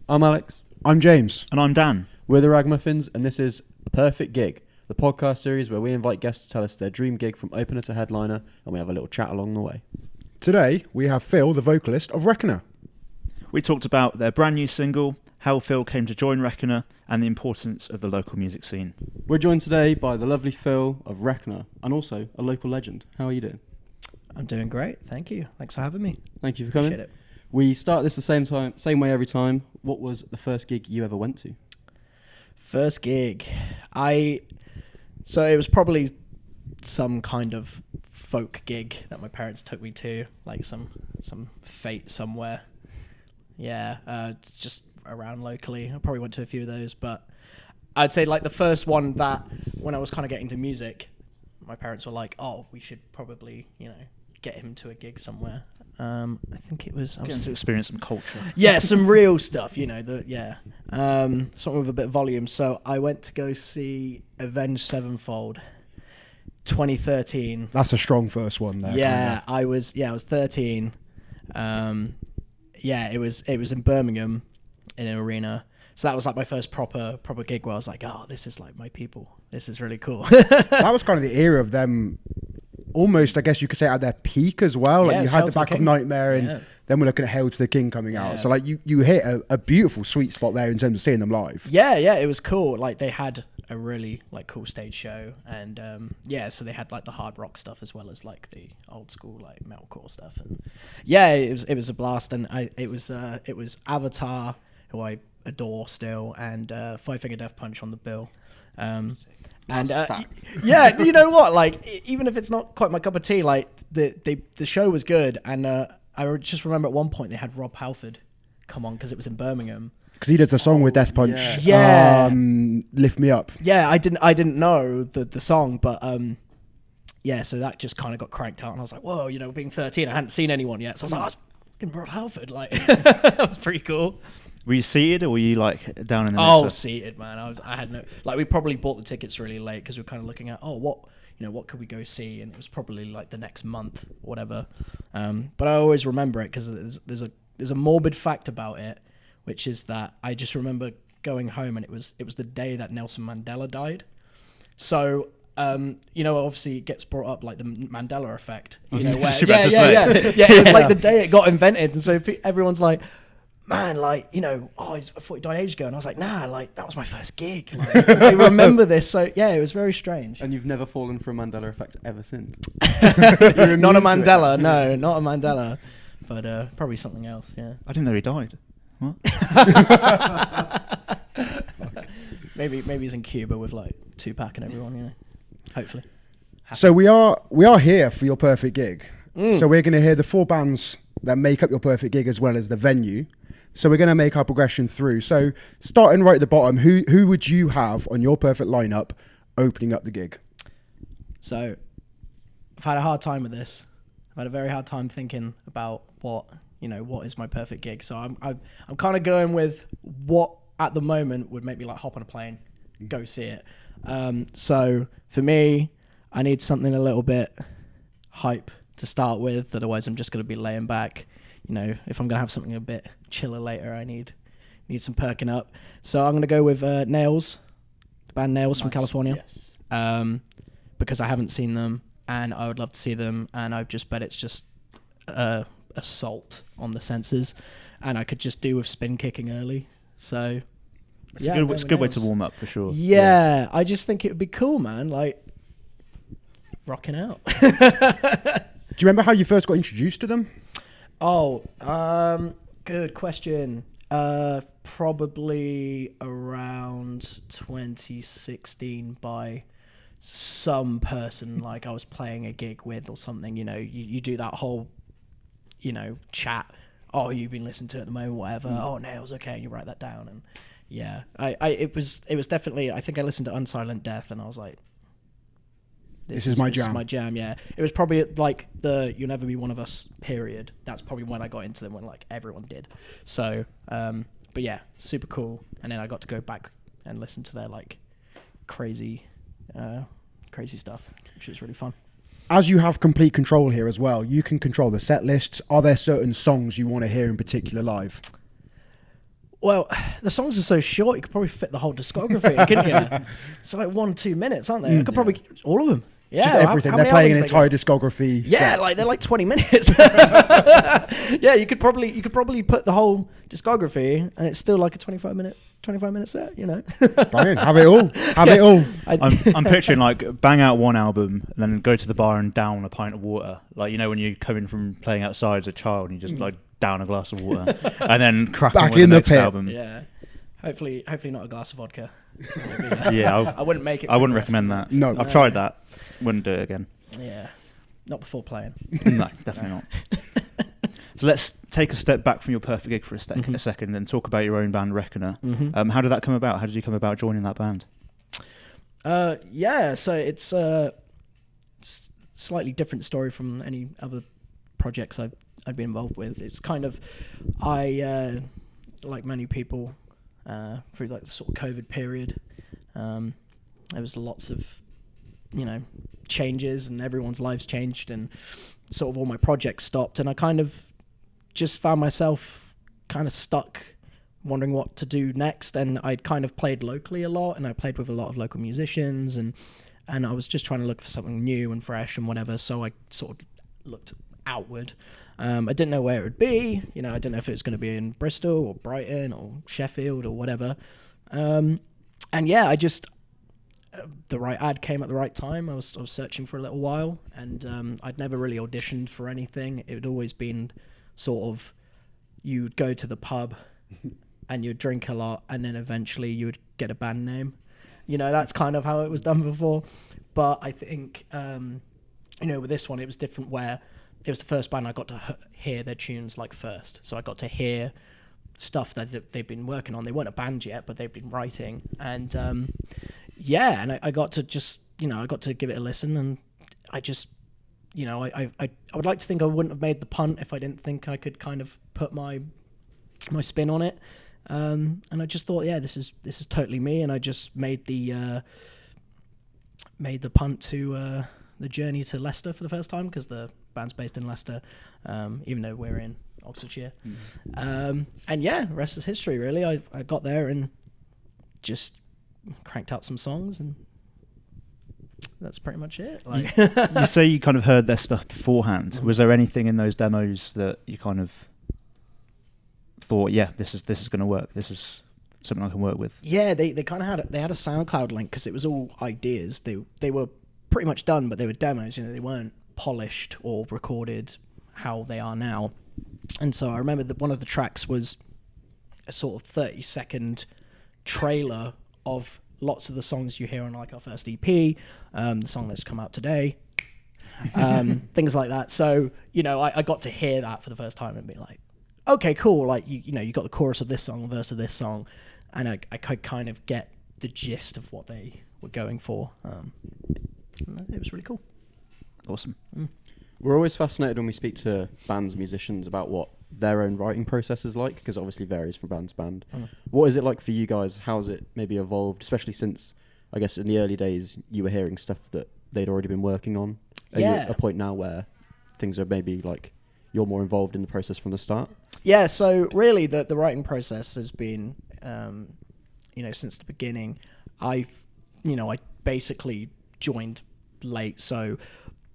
I'm Alex. I'm James. And I'm Dan. We're the Ragamuffins, and this is A Perfect Gig, the podcast series where we invite guests to tell us their dream gig from opener to headliner, and we have a little chat along the way. Today, we have Phil, the vocalist of Reckoner. We talked about their brand new single, how Phil came to join Reckoner, and the importance of the local music scene. We're joined today by the lovely Phil of Reckoner, and also a local legend. How are you doing? I'm doing great, thank you. Thanks for having me. Thank you for coming. Appreciate it. We start this the same way every time. What was the first gig you ever went to? First gig. So it was probably some kind of folk gig that my parents took me to, like some fete somewhere. Yeah, just around locally. I probably went to a few of those, but I'd say like the first one that when I was kind of getting to music, my parents were like, "Oh, we should probably, get him to a gig somewhere." I think it was... Getting to experience some culture. Yeah, some real stuff, something with a bit of volume. So I went to go see Avenged Sevenfold, 2013. That's a strong first one there. Yeah, I was 13. It was in Birmingham in an arena. So that was like my first proper gig where I was like, oh, this is like my people. This is really cool. That was kind of the era of them, almost, I guess you could say, at their peak as well. Like you had the Back of Nightmare, and then we're looking at Hail to the King coming out. So like you hit a beautiful sweet spot there in terms of seeing them live. Yeah, it was cool. Like they had a really like cool stage show, and so they had like the hard rock stuff as well as like the old school like metalcore stuff, and it was a blast. And it was Avatar, who I adore still, and Five Finger Death Punch on the bill. You know what? Like, even if it's not quite my cup of tea, like the show was good, and I just remember at one point they had Rob Halford come on because it was in Birmingham. Because he does the song with Death Punch. Yeah. Lift Me Up. Yeah, I didn't know the song, but so that just kind of got cranked out, and I was like, whoa, being 13, I hadn't seen anyone yet, so I was like, oh, it's fucking Rob Halford, like that was pretty cool. Were you seated or were you like down in the mixer? Oh, seated, man. I had no... Like, we probably bought the tickets really late because we were kind of looking at, what could we go see? And it was probably like the next month or whatever. But I always remember it because there's a morbid fact about it, which is that I just remember going home and it was the day that Nelson Mandela died. So... obviously it gets brought up like the Mandela effect. Where, it was like the day it got invented, and so everyone's like, man, like, I thought he died ages ago, and I was like, nah, like that was my first gig. Like, I remember this, so yeah, it was very strange. And you've never fallen for a Mandela effect ever since? Not a Mandela, no, not a Mandela, but probably something else. Yeah, I didn't know he died. What? Maybe he's in Cuba with like Tupac and everyone, hopefully. So we are here for your perfect gig. So we're going to hear the four bands that make up your perfect gig as well as the venue. So we're going to make our progression through. So starting right at the bottom, who would you have on your perfect lineup opening up the gig? So I've had a hard time with this. I've had a very hard time thinking about what is my perfect gig. So I'm kind of going with what at the moment would make me like hop on a plane, go see it. So for me, I need something a little bit hype to start with. Otherwise, I'm just going to be laying back. If I'm going to have something a bit chiller later, I need some perking up. So I'm going to go with Nails, the band Nails from California. Yes. Because I haven't seen them, and I would love to see them, and I just bet it's just assault on the senses, and I could just do with spin kicking early. So it's a good way to warm up for sure. Yeah, I just think it would be cool, man. Like rocking out. Do you remember how you first got introduced to them? Oh, good question. Probably around 2016 by some person like I was playing a gig with or something. You do that whole, chat. Oh, you've been listening to it at the moment, whatever. Oh, Nails, okay, and you write that down. And yeah, it was definitely, I think I listened to Unsilent Death and I was like, This is my jam. This is my jam, yeah. It was probably like the You'll Never Be One of Us period. That's probably when I got into them, when like everyone did. So, but yeah, super cool. And then I got to go back and listen to their like crazy stuff, which was really fun. As you have complete control here as well, you can control the set lists. Are there certain songs you want to hear in particular live? Well, the songs are so short, you could probably fit the whole discography, couldn't you? It's like 1-2 minutes, aren't they? I could probably all of them. Yeah, Just everything. They're playing an entire discography. Yeah, set. like they're like 20 minutes. Yeah, you could probably put the whole discography, and it's still like a 25 minute set. You know, Brilliant. Have it all. Have it all. I'm picturing like bang out one album and then go to the bar and down a pint of water. Like, you know, when you come in from playing outside as a child and you just like down a glass of water and then crack on Back with in the the next pit. album. yeah. Hopefully not a glass of vodka. Yeah, I wouldn't make it. I wouldn't recommend that. No. I've tried that. Wouldn't do it again. Yeah, not before playing. No, definitely not. So let's take a step back from your perfect gig for a second and talk about your own band, Reckoner. How did that come about? How did you come about joining that band? Yeah, so it's a slightly different story from any other projects I've been involved with. It's kind of, I like many people through like the sort of COVID period, there was lots of changes and everyone's lives changed and sort of all my projects stopped, and I kind of just found myself kind of stuck wondering what to do next. And I'd kind of played locally a lot, and I played with a lot of local musicians, and I was just trying to look for something new and fresh and whatever, so I sort of looked outward. I didn't know where it would be, I didn't know if it was going to be in Bristol or Brighton or Sheffield or whatever, and yeah, I just the right ad came at the right time. I was searching for a little while, and I'd never really auditioned for anything. It had always been sort of, you'd go to the pub and you'd drink a lot, and then eventually you would get a band name. That's kind of how it was done before. But I think, with this one, it was different, where it was the first band I got to hear their tunes like first. So I got to hear stuff that they've been working on. They weren't a band yet, but they've been writing. And and I got to just, I got to give it a listen, and I just, I would like to think I wouldn't have made the punt if I didn't think I could kind of put my spin on it. And I just thought, yeah, this is totally me, and I just made the punt to the journey to Leicester for the first time, because the band's based in Leicester, even though we're in Oxfordshire. And yeah, rest is history, really. I got there and just cranked out some songs, and that's pretty much it. You say you kind of heard their stuff beforehand. Was there anything in those demos that you kind of thought, yeah, this is going to work, this is something I can work with? Yeah, they kind of had a SoundCloud link, because it was all ideas. They were pretty much done, but they were demos. They weren't polished or recorded how they are now. And so I remember that one of the tracks was a sort of 30-second trailer of lots of the songs you hear on like our first EP, the song that's come out today, things like that. So I got to hear that for the first time and be like, okay, cool. Like you got the chorus of this song, verse of this song, and I could kind of get the gist of what they were going for. It was really cool. Awesome. We're always fascinated when we speak to bands, musicians, about what their own writing process is like, because it obviously varies from band to band. What is it like for you guys? How's it maybe evolved, especially since, I guess, in the early days, you were hearing stuff that they'd already been working on? Are you at a point now where things are maybe like you're more involved in the process from the start? Yeah, so really the writing process has been, since the beginning. I basically joined late. So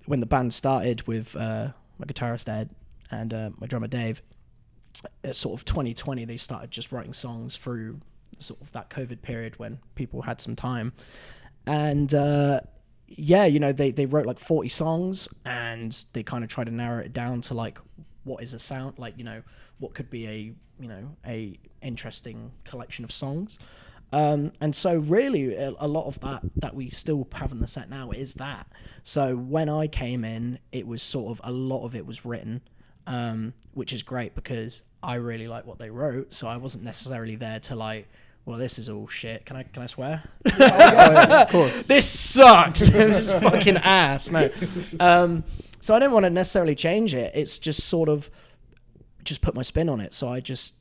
when the band started with my guitarist Ed and my drummer Dave, sort of 2020, they started just writing songs through sort of that COVID period when people had some time. And they wrote like 40 songs, and they kind of tried to narrow it down to like, what is a sound, like, what could be a interesting collection of songs. And so really a lot of that we still have in the set now is that. So when I came in, it was sort of, a lot of it was written, which is great because I really like what they wrote. So I wasn't necessarily there to like, well, this is all shit. Can I swear? Of course. This sucks. This is fucking ass. No. So I don't want to necessarily change it. It's just sort of just put my spin on it. So I just,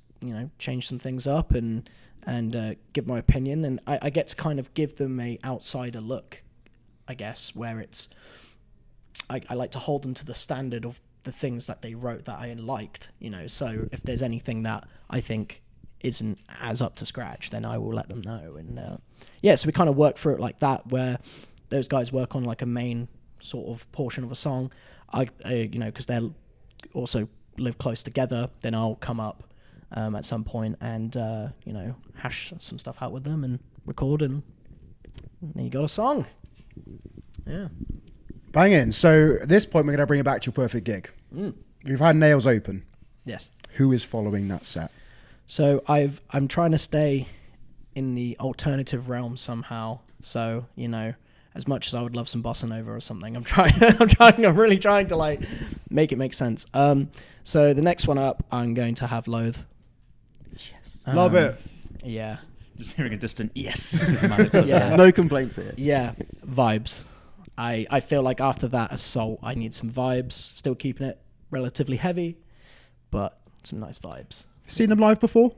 change some things up and give my opinion. And I get to kind of give them a outsider look, I guess, where it's, I like to hold them to the standard of the things that they wrote that I liked, So if there's anything that I think isn't as up to scratch, then I will let them know. And so we kind of work through it like that, where those guys work on like a main sort of portion of a song. I because they'll also live close together, then I'll come up at some point and hash some stuff out with them and record, and then you got a song. Yeah. Bang in. So at this point, we're going to bring it back to your perfect gig. We've had Nails Open. Yes. Who is following that set? So I'm trying to stay in the alternative realm somehow. So, as much as I would love some bossa nova or something, I'm really trying to like make it make sense. So the next one up, I'm going to have Loathe. Yes. Love it. Yeah. Just hearing a distant yes. Yeah. No complaints here. Yeah. Vibes. I feel like after that Assault, I need some vibes. Still keeping it relatively heavy, but some nice vibes. Seen them live before?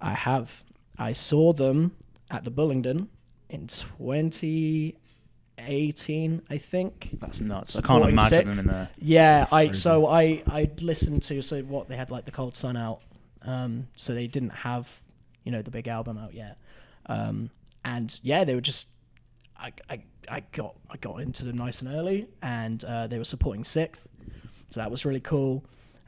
I have. I saw them at the Bullingdon in 2018, I think. That's nuts. I can't imagine them in there. Yeah, I listened to what they had, like the Cold Sun out. So they didn't have, the big album out yet. And yeah, they were just I got into them nice and early, and they were supporting Sixth, so that was really cool.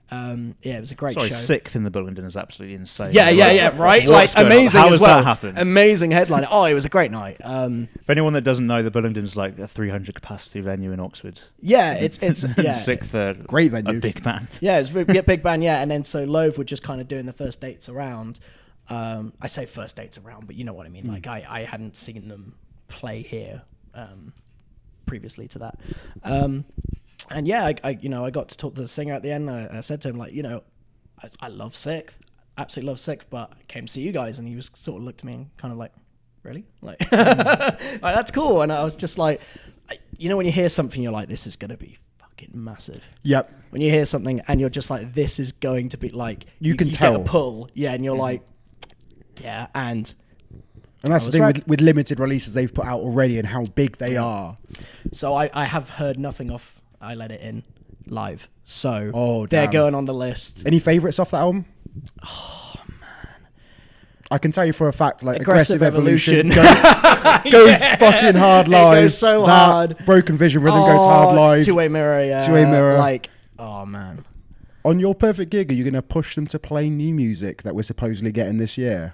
It was a great show. Sixth in the Bullingdon is absolutely insane. Yeah, right? What's Like, amazing How as has well. that happened? Amazing headline. Oh, it was a great night. For anyone that doesn't know, the Bullingdon's like a 300 capacity venue in Oxford. Yeah, it's yeah. Sixth, great venue. A big band. Yeah, it's a big band, yeah. And then so Loathe were just kind of doing the first dates around. I say first dates around, but you know what I mean. Like I hadn't seen them play here previously to that. And yeah, I got to talk to the singer at the end. And I said to him, like, I love Sixth, absolutely love Sixth, but I came to see you guys, and he was sort of looked at me and kind of like, really? Like, like, that's cool. And I was just like, when you hear something, you're like, this is going to be fucking massive. Yep. When you hear something and you're just like, this is going to be like, you can tell. Get a pull. Yeah. And you're like, yeah. And that's the thing with limited releases they've put out already and how big they are. So I have heard nothing off I Let It In live. So damn. They're going on the list. Any favourites off that album? Oh, man. I can tell you for a fact, like Aggressive Evolution goes fucking hard live. It goes so hard. Broken Vision Rhythm goes hard live. Two-Way Mirror, yeah. Two-Way Mirror. Like, oh, man. On your perfect gig, are you going to push them to play new music that we're supposedly getting this year?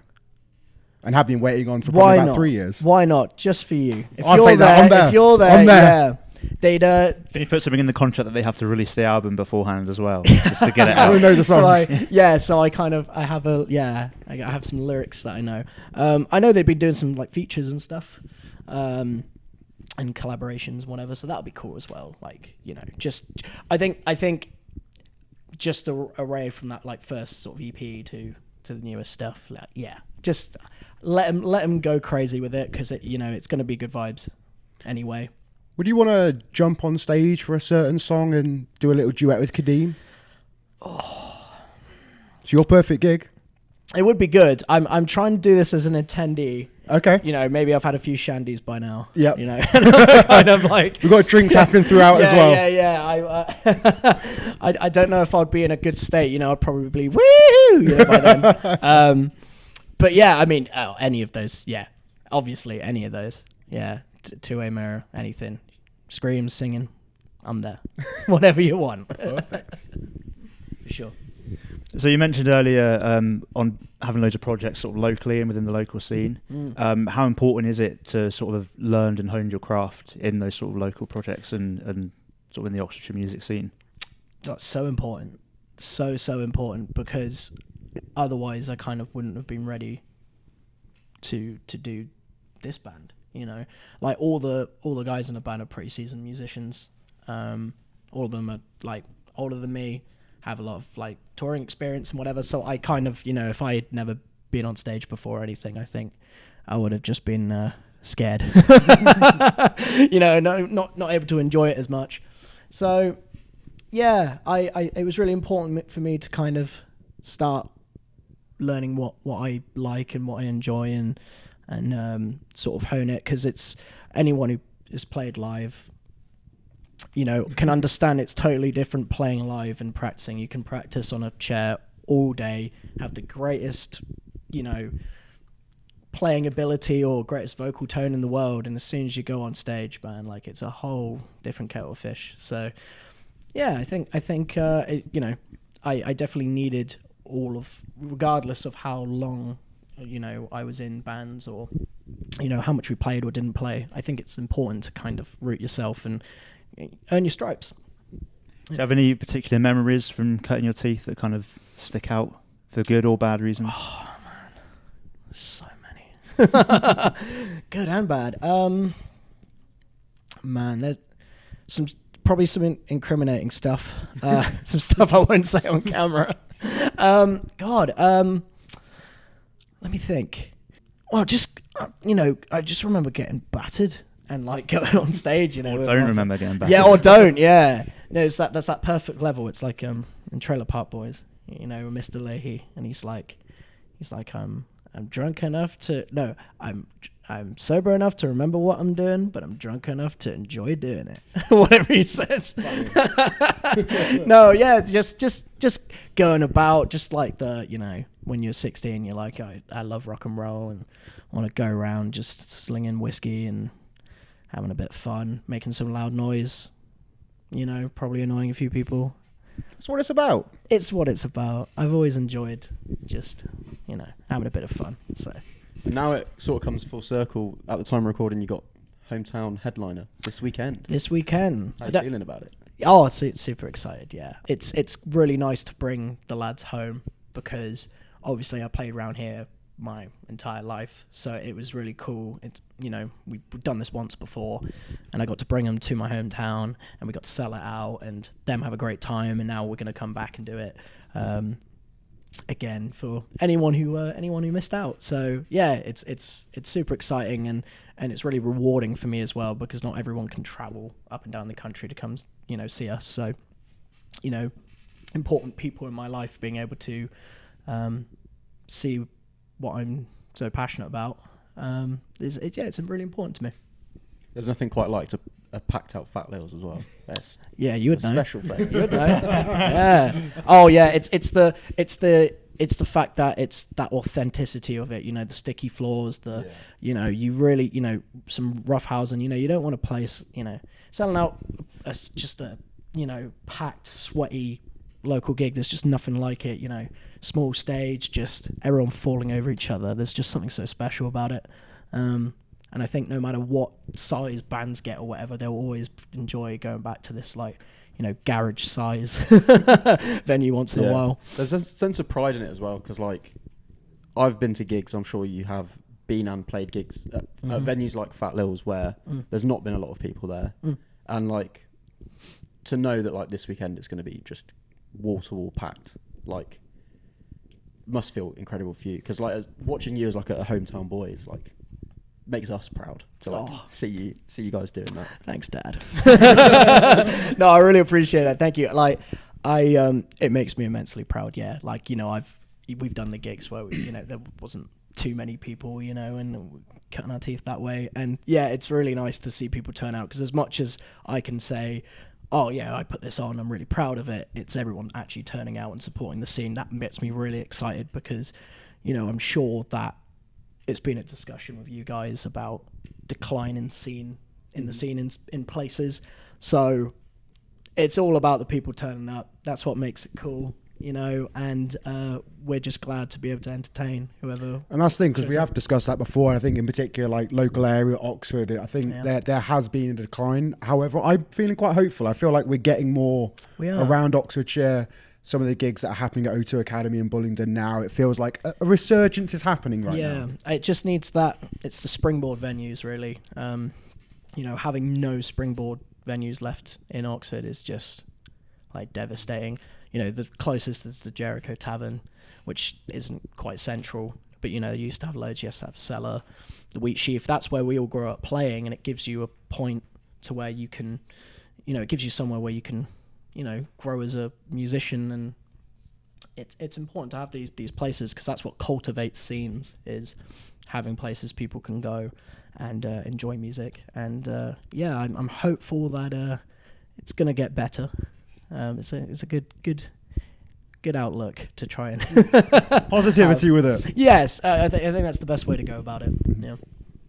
And have been waiting on for probably about 3 years. Why not? Just for you. If I'll you're take that. I'm there. If you're there, I'm there. yeah. They'd Can you put something in the contract that they have to release the album beforehand as well, just to get it I out? don't know the songs. So I have some lyrics that I know. I know they've been doing some like features and stuff, and collaborations and whatever. So that'll be cool as well. Like, I think just array from that like first sort of EP to the newest stuff. Like, yeah, just let them go crazy with it, because it's going to be good vibes anyway. Would you want to jump on stage for a certain song and do a little duet with Kadeem? Oh, it's your perfect gig. It would be good. I'm trying to do this as an attendee. Okay. Maybe I've had a few shandies by now. Yep. Kind of like we've got drinks happening throughout as well. Yeah. I don't know if I'd be in a good state. I'd probably woo by then. But yeah, I mean, any of those. Yeah, obviously any of those. Yeah. Two-Way Mirror, anything, screams, singing, I'm there. Whatever you want. Perfect. Sure. So you mentioned earlier on having loads of projects sort of locally and within the local scene. How important is it to sort of learn and hone your craft in those sort of local projects and sort of in the Oxfordshire music scene? That's so important. So important, because otherwise I kind of wouldn't have been ready to do this band. Like all the guys in the band are pretty seasoned musicians. All of them are like older than me, have a lot of like touring experience and whatever. So I kind of, if I had never been on stage before or anything, I think I would have just been scared, not able to enjoy it as much. So yeah, it was really important for me to kind of start learning what I like and what I enjoy and sort of hone it, because it's anyone who has played live, can understand it's totally different playing live and practicing. You can practice on a chair all day, have the greatest playing ability or greatest vocal tone in the world, and as soon as you go on stage, man, like it's a whole different kettle of fish. So yeah, I think I definitely needed all of, regardless of how long I was in bands, or how much we played or didn't play. I think it's important to kind of root yourself and earn your stripes. Do you have any particular memories from cutting your teeth that kind of stick out for good or bad reasons? Oh man, there's so many. Good and bad. Man, there's probably some incriminating stuff. Some stuff I won't say on camera. Let me think. Well, just I just remember getting battered and like going on stage. Or don't remember getting battered. Yeah, or don't. Yeah, no, that's that perfect level. It's like in Trailer Park Boys, Mr. Leahy, and he's like, I'm drunk enough to I'm sober enough to remember what I'm doing, but I'm drunk enough to enjoy doing it. Whatever he says. No, yeah, just going about, just like when you're 16, you're like, I love rock and roll and want to go around just slinging whiskey and having a bit of fun, making some loud noise, probably annoying a few people. That's what it's about. It's what it's about. I've always enjoyed just, having a bit of fun. So now it sort of comes full circle. At the time of recording, you got hometown headliner this weekend. How are you feeling about it? Oh, super excited. Yeah, it's really nice to bring the lads home, because obviously I played around here my entire life, so it was really cool. It's we've done this once before, and I got to bring them to my hometown, and we got to sell it out, and them have a great time. And now we're going to come back and do it again for anyone who missed out. So yeah, it's super exciting, and it's really rewarding for me as well, because not everyone can travel up and down the country to come see us. So important people in my life being able to see what I'm so passionate about it's really important to me. There's nothing quite like a packed out Fat Lils as well. You would know. Special place. You would know. Yeah. Oh yeah. It's the fact that it's that authenticity of it. The sticky floors. You really some rough housing. You don't want to place selling out just a packed, sweaty local gig. There's just nothing like it. Small stage, just everyone falling over each other. There's just something so special about it. And I think no matter what size bands get or whatever, they'll always enjoy going back to this garage size venue once in a while. There's a sense of pride in it as well, because I've been to gigs, I'm sure you have been and played gigs at venues like Fat Lils where there's not been a lot of people there. And to know that this weekend it's going to be just wall to wall packed, must feel incredible for you, because watching you as a hometown boy is makes us proud to see you guys doing that. Thanks, Dad. No, I really appreciate that. Thank you. It makes me immensely proud. Yeah, we've done the gigs where there wasn't too many people, and cutting our teeth that way. And yeah, it's really nice to see people turn out, because as much as I can say, oh yeah, I put this on, I'm really proud of it, it's everyone actually turning out and supporting the scene that gets me really excited, because I'm sure that it's been a discussion with you guys about decline in the scene in places. So it's all about the people turning up. That's what makes it cool, and we're just glad to be able to entertain whoever. And that's the thing, because we have discussed that before. I think in particular, local area, Oxford, I think there has been a decline. However, I'm feeling quite hopeful. I feel like we're getting more around Oxfordshire. Some of the gigs that are happening at O2 Academy in Bullingdon now, it feels like a resurgence is happening right now. Yeah, it just needs that. It's the springboard venues, really. Having no springboard venues left in Oxford is just devastating. The closest is the Jericho Tavern, which isn't quite central, but you used to have loads. You used to have Cellar, the Wheat Sheaf. That's where we all grew up playing, and it gives you a point to where you can, it gives you somewhere where you can grow as a musician. And it's important to have these places, because that's what cultivates scenes, is having places people can go and enjoy music. And I'm hopeful that it's gonna get better. It's a good good outlook to try and Positivity with it. Yes, I think that's the best way to go about it. Yeah,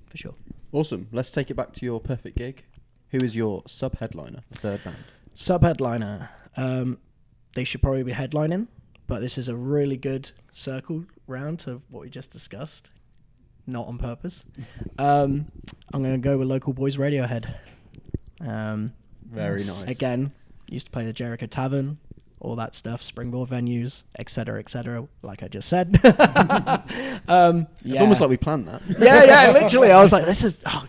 for sure. Awesome. Let's take it back to your perfect gig. Who is your sub-headliner, the third band? Sub-headliner. They should probably be headlining, but this is a really good circle round to what we just discussed. Not on purpose. I'm going to go with Local Boys Radiohead. Very nice. Again, used to play the Jericho Tavern, all that stuff, Springboard venues, etc., like I just said. It's almost like we planned that. Yeah, literally. I was like,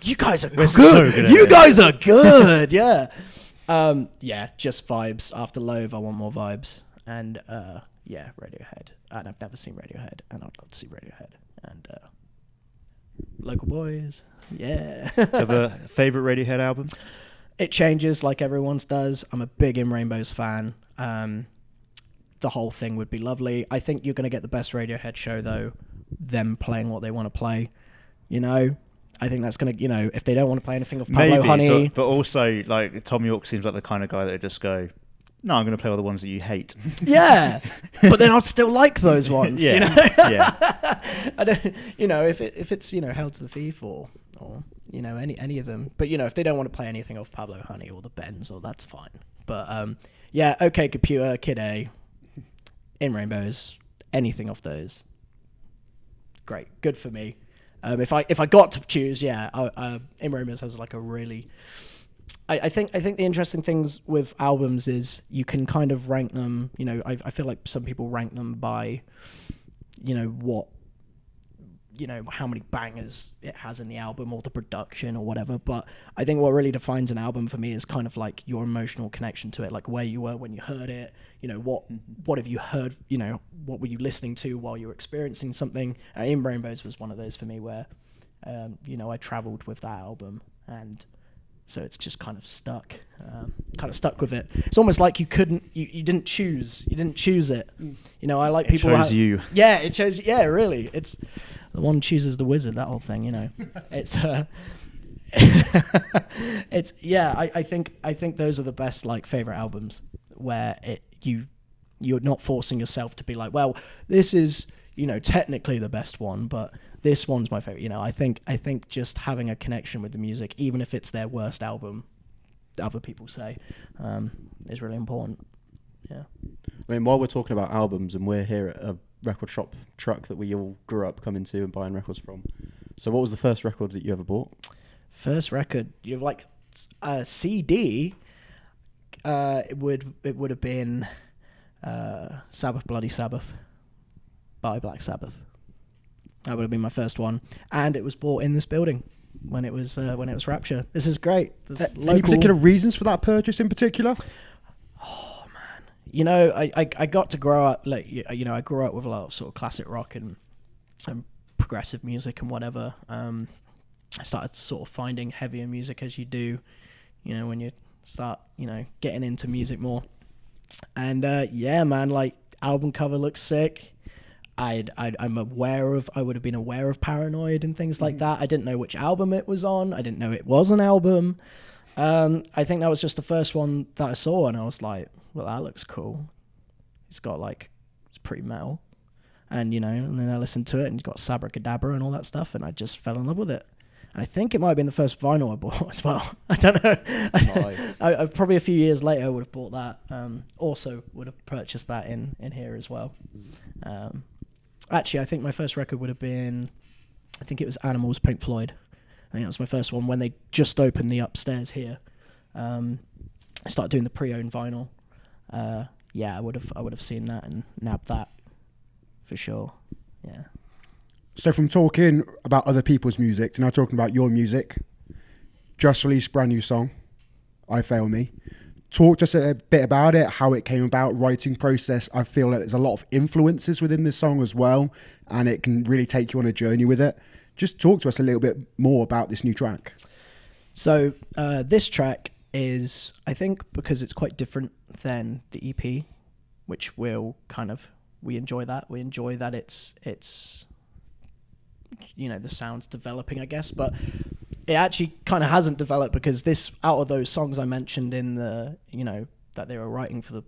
you guys are good. so good at You it. guys are good, yeah. Just vibes. After Loathe, I want more vibes. And, Radiohead. And I've never seen Radiohead, and I'd love to see Radiohead. And, Local Boys, yeah. Have a favourite Radiohead album? It changes like everyone's does. I'm a big In Rainbows fan. The whole thing would be lovely. I think you're going to get the best Radiohead show, though, them playing what they want to play. You know, I think that's going to, if they don't want to play anything of Pablo Honey. But also, like, Tom York seems like the kind of guy that would just go, no, I'm going to play all the ones that you hate. Yeah, but then I'd still like those ones. Yeah, you know? yeah. I don't, if it's Hell to the Thief or any of them. But if they don't want to play anything off Pablo Honey or the Bends, that's fine. But OK Computer, Kid A, In Rainbows, anything off those, great, good for me. If I got to choose, In Rainbows has like a really. I think the interesting things with albums is you can kind of rank them. I feel like some people rank them by, how many bangers it has in the album or the production or whatever. But I think what really defines an album for me is kind of like your emotional connection to it, like where you were when you heard it. What have you heard? What were you listening to while you were experiencing something? In Rainbows was one of those for me where, I traveled with that album and. So it's just kind of stuck with it. It's almost like you didn't choose it. I like people. It chose you. Yeah, it chose. Yeah, really. It's the one chooses the wizard. That whole thing. It's. It's I think those are the best like favorite albums where you're not forcing yourself to be like, well, this is technically the best one, but this one's my favorite. I think just having a connection with the music, even if it's their worst album, other people say, is really important. Yeah. I mean, while we're talking about albums and we're here at a record shop truck that we all grew up coming to and buying records from. So what was the first record that you ever bought? First record, you have like a CD. It would have been Sabbath Bloody Sabbath by Black Sabbath. That would have been my first one, and it was bought in this building when it was Rapture. This is great. Any particular reasons for that purchase in particular? Oh man, I got to grow up I grew up with a lot of sort of classic rock and progressive music and whatever. I started sort of finding heavier music as you do, when you start getting into music more. And man, like album cover looks sick. I would have been aware of Paranoid and things like that. I didn't know which album it was on. I didn't know it was an album. I think that was just the first one that I saw, and I was like, well, that looks cool. It's pretty metal. And, and then I listened to it, and it's got Sabracadabra and all that stuff, and I just fell in love with it. And I think it might have been the first vinyl I bought as well. I don't know. Nice. I probably a few years later would have bought that. Also would have purchased that in here as well. Actually, I think my first record would have been, it was Animals, Pink Floyd. I think that was my first one when they just opened the upstairs here. I started doing the pre-owned vinyl. I would have seen that and nabbed that for sure. Yeah. So from talking about other people's music to now talking about your music, just released a brand new song, IFAILME. Talk just a bit about it, how it came about, writing process. I feel like there's a lot of influences within this song as well, and it can really take you on a journey with it. Just talk to us a little bit more about this new track. So this track is, I think, because it's quite different than the EP, which we enjoy that. We enjoy that it's the sound's developing, I guess, but it actually kind of hasn't developed because this, out of those songs I mentioned in the, that they were writing for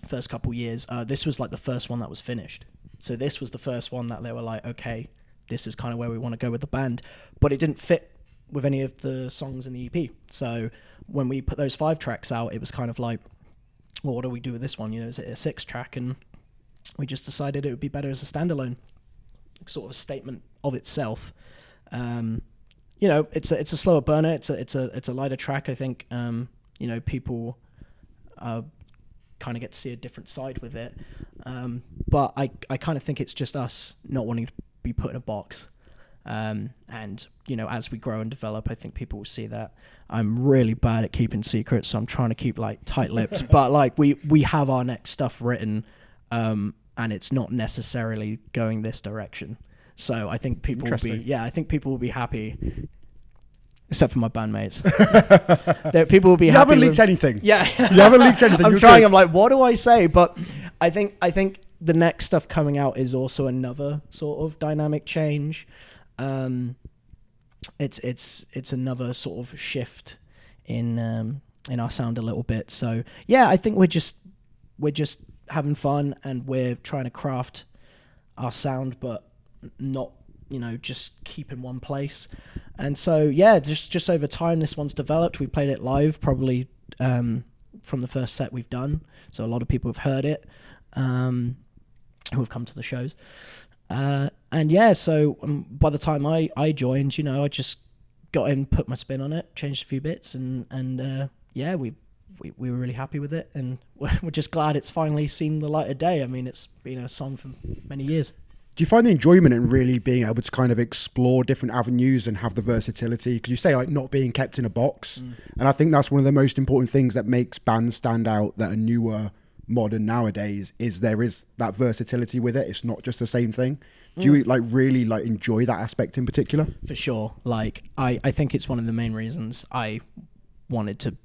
first couple years. This was like the first one that was finished. So this was the first one that they were like, okay, this is kind of where we want to go with the band. But it didn't fit with any of the songs in the EP. So when we put those 5 tracks out, it was kind of like, well, what do we do with this one? You know, is it a 6 track? And we just decided it would be better as a standalone, sort of a statement of itself. You know, it's a slower burner. It's a lighter track. I think you know, people kind of get to see a different side with it. But I kind of think it's just us not wanting to be put in a box. And you know, as we grow and develop, I think people will see that. I'm really bad at keeping secrets, so I'm trying to keep like tight-lipped. But like we have our next stuff written, and it's not necessarily going this direction. So I think people will be happy, except for my bandmates. People will be happy. You haven't leaked anything. Yeah, you haven't leaked anything. I'm trying. Good. I'm like, what do I say? But I think the next stuff coming out is also another sort of dynamic change. It's another sort of shift in our sound a little bit. So yeah, I think we're just having fun, and we're trying to craft our sound, but not, you know, just keep in one place. And so yeah, just over time this one's developed. We played it live probably from the first set we've done, so a lot of people have heard it who have come to the shows. And yeah, so by the time I joined, you know, I just got in, put my spin on it, changed a few bits, and yeah, we were really happy with it, and we're just glad it's finally seen the light of day. I mean, it's been a song for many years. Do you find the enjoyment in really being able to kind of explore different avenues and have the versatility? Because you say like not being kept in a box, and I think that's one of the most important things that makes bands stand out that are newer, modern nowadays, is there is that versatility with it. It's not just the same thing. Do you like really like enjoy that aspect in particular? For sure. Like I think it's one of the main reasons I wanted to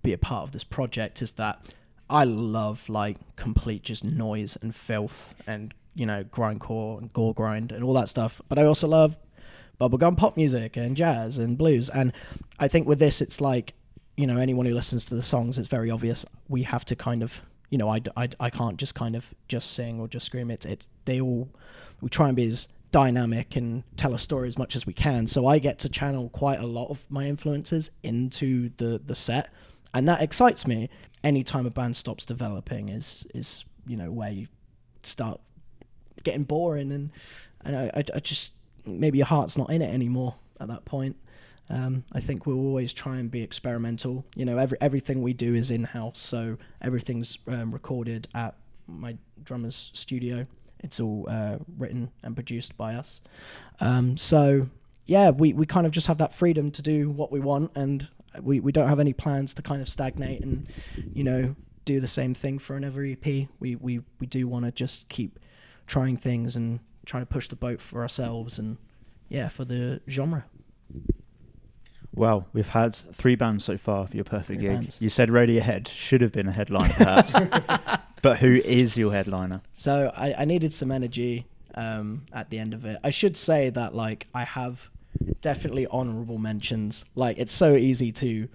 be a part of this project, is that I love like complete just noise and filth and, you know, grindcore and gore grind and all that stuff. But I also love bubblegum pop music and jazz and blues. And I think with this, it's like, you know, anyone who listens to the songs, it's very obvious we have to kind of, you know, I can't just kind of just sing or just scream. We try and be as dynamic and tell a story as much as we can. So I get to channel quite a lot of my influences into the set, and that excites me. Anytime a band stops developing is you know, where you start getting boring, and I just, maybe your heart's not in it anymore at that point. I think we'll always try and be experimental. You know, everything we do is in-house, so everything's recorded at my drummer's studio. It's all written and produced by us. So yeah, we kind of just have that freedom to do what we want, and we don't have any plans to kind of stagnate and, you know, do the same thing for another EP. We do want to just keep trying things and trying to push the boat for ourselves and, yeah, for the genre. Well, we've had 3 bands so far for your perfect gig. Bands. You said Radiohead should have been a headliner, perhaps. But who is your headliner? So I needed some energy at the end of it. I should say that, like, I have definitely honorable mentions. Like, it's so easy to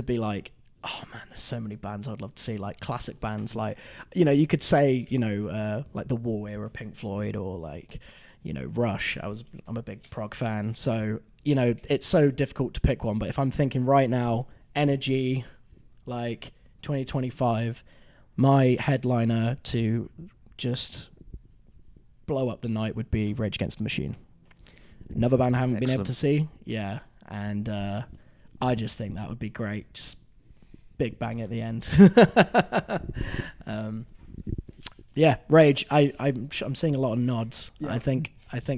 be like, oh man, there's so many bands I'd love to see, like classic bands. Like, you know, you could say, you know, like the War era Pink Floyd, or like, you know, Rush. I'm a big prog fan. So, you know, it's so difficult to pick one. But if I'm thinking right now, energy, like 2025, my headliner to just blow up the night would be Rage Against the Machine. Another band I haven't been able to see. Yeah. And I just think that would be great. Just big bang at the end. Yeah, Rage. I'm seeing a lot of nods. Yeah. I think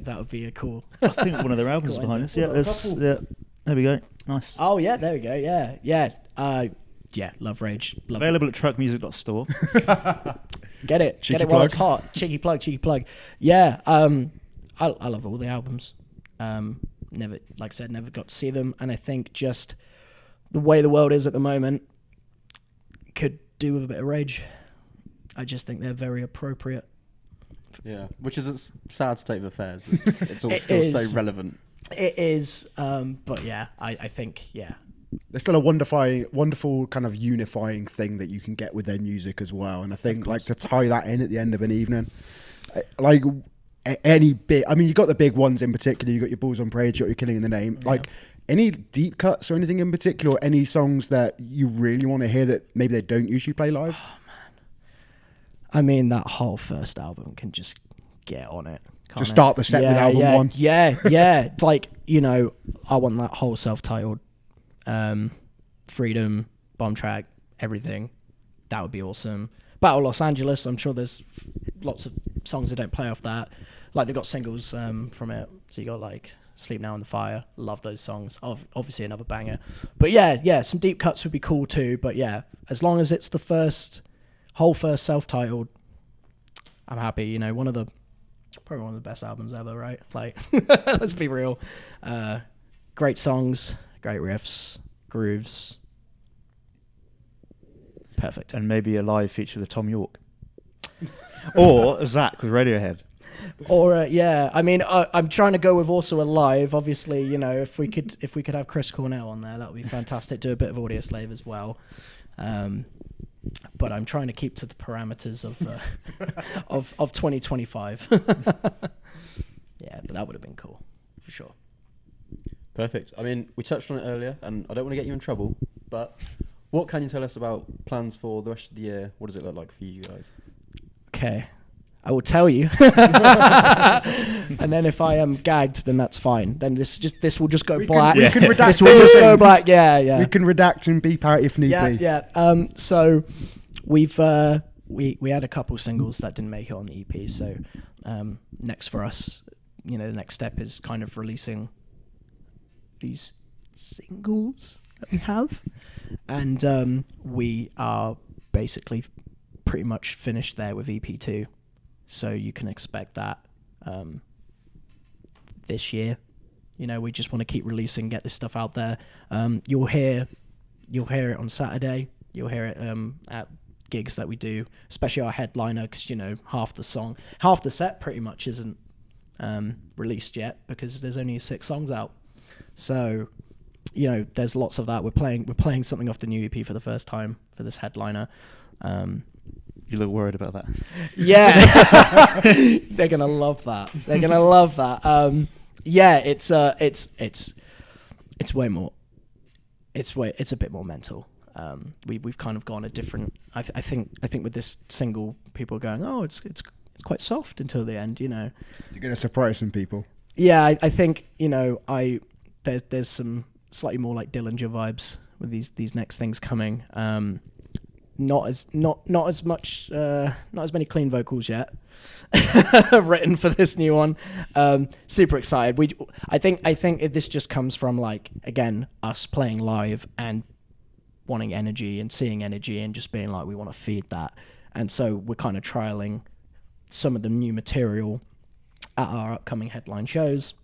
that would be a cool. I think one of their albums cool behind us. Yeah, there we go. Nice. Oh yeah, there we go. Yeah. Yeah, love Rage. Love Available at truckmusic.store. Get it. Cheeky Get it plug. while it's hot. Cheeky plug. Yeah. I love all the albums. Never, like I said, never got to see them, and I think just the way the world is at the moment could do with a bit of Rage. I just think they're very appropriate. Yeah, which is a sad state of affairs. It's all still so relevant. It is, but yeah, I think, yeah, there's still a wonderful kind of unifying thing that you can get with their music as well. And I think like to tie that in at the end of an evening, like any bit, I mean, you got the big ones in particular, you got your Balls on Parade, you got your Killing in the Name, like any deep cuts or anything in particular, or any songs that you really want to hear that maybe they don't usually play live? Oh, man. I mean, that whole first album can just get on it. Just start the set with album one. Yeah. Like, you know, I want that whole self-titled Freedom, Bomb Track, everything. That would be awesome. Battle Los Angeles, I'm sure there's lots of songs that don't play off that. Like, they've got singles from it. So you got like Sleep Now in the Fire. Love those songs. Obviously another banger. But yeah, some deep cuts would be cool too. But yeah, as long as it's the whole first self-titled, I'm happy. You know, probably one of the best albums ever, right? Like, let's be real. Great songs, great riffs, grooves. Perfect. And maybe a live feature with Tom York. Or Zach with Radiohead. Or yeah, I mean, I'm trying to go with also a live. Obviously, you know, if we could have Chris Cornell on there, that would be fantastic. Do a bit of Audio Slave as well. But I'm trying to keep to the parameters of 2025. Yeah, but that would have been cool for sure. Perfect. I mean, we touched on it earlier, and I don't want to get you in trouble, but what can you tell us about plans for the rest of the year? What does it look like for you guys? Okay, I will tell you. And then if I am gagged, then that's fine. Then this will just go black. We can redact. This will just go black. Yeah. We can redact and beep out if need be. Yeah. So we've we had a couple singles that didn't make it on the EP. So next for us, you know, the next step is kind of releasing these singles that we have, and we are basically pretty much finished there with EP2. So you can expect that this year. You know, we just want to keep releasing, get this stuff out there. You'll hear it on Saturday. You'll hear it at gigs that we do, especially our headliner, because, you know, half the set pretty much isn't released yet because there's only 6 songs out. So, you know, there's lots of that. We're playing something off the new EP for the first time for this headliner. You look worried about that. Yeah. They're gonna love that. Yeah, it's way more. It's a bit more mental. We've kind of gone a different. I think with this single, people are going, oh, it's quite soft until the end. You know, you're gonna surprise some people. Yeah, I think, you know, there's some slightly more like Dillinger vibes with these next things coming. Not as many clean vocals yet written for this new one. Super excited. I think this just comes from, like, again, us playing live and wanting energy and seeing energy and just being like, we want to feed that. And so we're kind of trialing some of the new material at our upcoming headline shows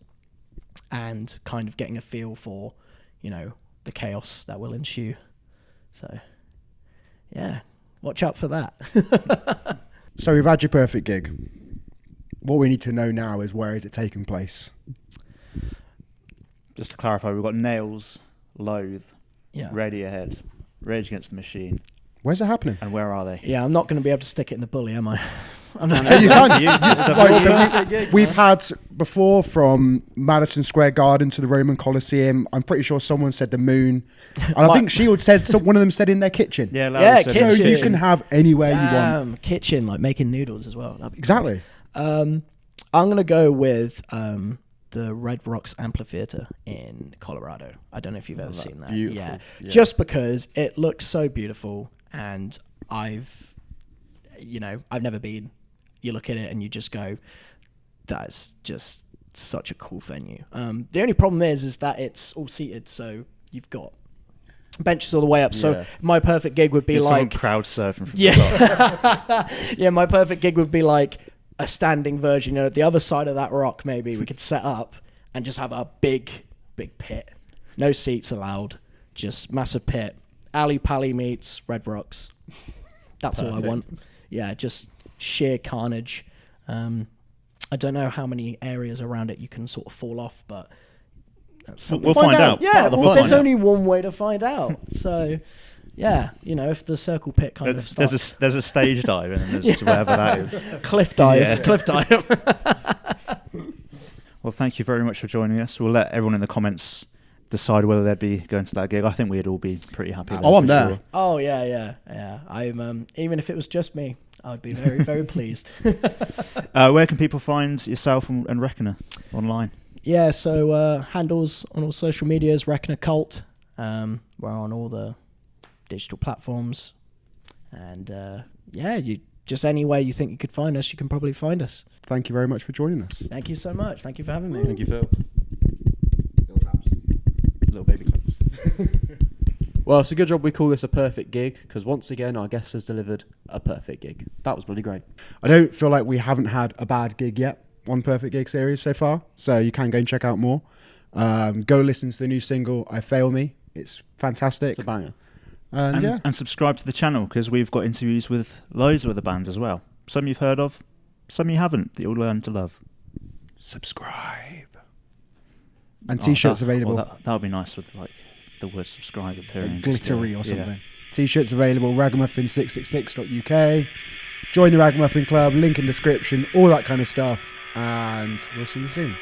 and kind of getting a feel for, you know, the chaos that will ensue. So yeah, watch out for that. So we've had your perfect gig. What we need to know now is, where is it taking place? Just to clarify, we've got Nails, Loathe, Yeah. Radiohead, Rage Against the Machine. Where's it happening? And where are they? Yeah, I'm not going to be able to stick it in the bully, am I? I'm not. You can. Right, so We've had before, from Madison Square Garden to the Roman Colosseum. I'm pretty sure someone said the moon, and I think Shield said one of them said in their kitchen. Yeah, kitchen. So you can have anywhere you want. Kitchen, like making noodles as well. Exactly. I'm going to go with the Red Rocks Amphitheater in Colorado. I don't know if you've ever seen that. Beautiful. Yeah, just because it looks so beautiful, and I've never been. You look at it and you just go, that's just such a cool venue. The only problem is that it's all seated, so you've got benches all the way up. So my perfect gig would be like crowd surfing from the top. Yeah, my perfect gig would be like a standing version. You know, the other side of that rock, maybe we could set up and just have a big pit. No seats allowed, just massive pit. Ali Pali meets Red Rocks. That's all I want. Yeah, just sheer carnage. I don't know how many areas around it you can sort of fall off, but We'll find out. Yeah, We'll well, find there's out. only one way to find out. So, yeah, you know, if the circle pit kind of starts. There's a stage dive and there's wherever that is. Cliff dive. Yeah. Cliff dive. Well, thank you very much for joining us. We'll let everyone in the comments decide whether they'd be going to that gig. I think we'd all be pretty happy. Oh, I'm for there. sure. Oh, yeah. I'm, even if it was just me, I'd be very, very pleased. Where can people find yourself and Reckoner online? Yeah, so handles on all social medias, Reckoner Cult. We're on all the digital platforms. And, you just any way you think you could find us, you can probably find us. Thank you very much for joining us. Thank you so much. Thank you for having me. Thank you, Phil. Little baby claps. Well, it's a good job we call this a perfect gig, because once again, our guest has delivered a perfect gig. That was bloody great. I don't feel like we haven't had a bad gig yet on Perfect Gig series so far, so you can go and check out more. Go listen to the new single IFAILME. It's fantastic. It's a banger. And subscribe to the channel, because we've got interviews with loads of other bands as well. Some you've heard of, some you haven't, that you'll learn to love. subscribe. And t-shirts available. That would be nice with like the word subscribe appearing. Glittery or something. T-shirts available, ragamuffin666.uk. Join the Ragamuffin Club, link in description, all that kind of stuff. And we'll see you soon.